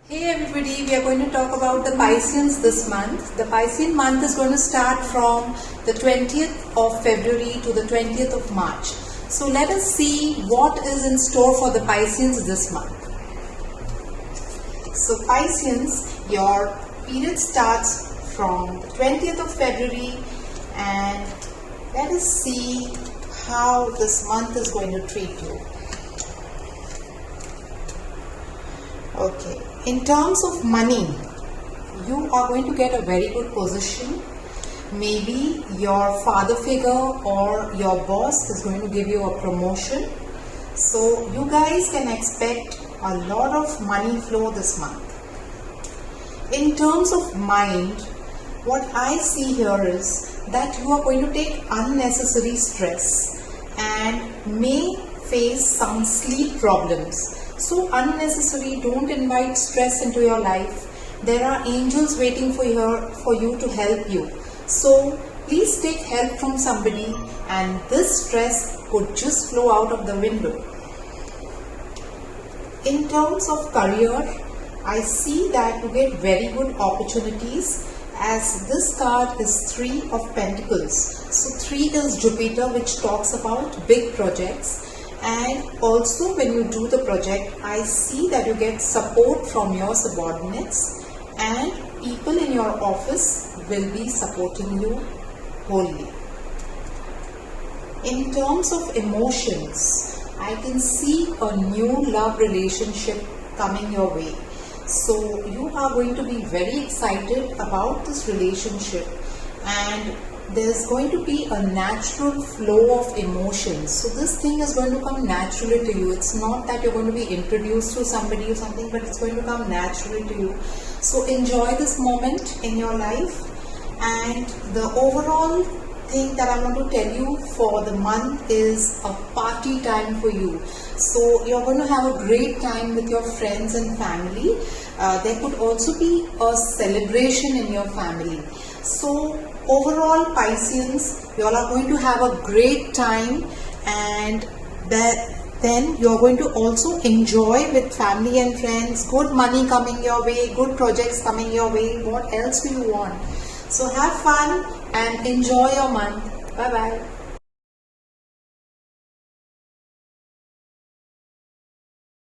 Hey everybody, we are going to talk about the Pisceans this month. The Piscean month is going to start from the 20th of February to the 20th of March. So let us see what is in store for the Pisceans this month. So Pisceans, your period starts from the 20th of February and let us see how this month is going to treat you. Okay, in terms of money, you are going to get a very good position. Maybe your father figure or your boss is going to give you a promotion. So you guys can expect a lot of money flow this month. In terms of mind, what I see here is that you are going to take unnecessary stress and may face some sleep problems. So unnecessary, don't invite stress into your life. There are angels waiting for you to help you. So please take help from somebody and this stress could just flow out of the window. In terms of career, I see that you get very good opportunities as this card is 3 of Pentacles. So 3 is Jupiter, which talks about big projects. And also when you do the project, I see that you get support from your subordinates and people in your office will be supporting you wholly. In terms of emotions, I can see a new love relationship coming your way. So you are going to be very excited about this relationship and there's going to be a natural flow of emotions. So this thing is going to come naturally to you. It's not that you're going to be introduced to somebody or something, but it's going to come naturally to you. So enjoy this moment in your life. And the overall thing that I want to tell you for the month is a party time for you. So you're going to have a great time with your friends and family. There could also be a celebration in your family. So overall, Pisceans, you all are going to have a great time and then you're going to also enjoy with family and friends, good money coming your way, good projects coming your way. What else do you want? So have fun and enjoy your month. Bye bye.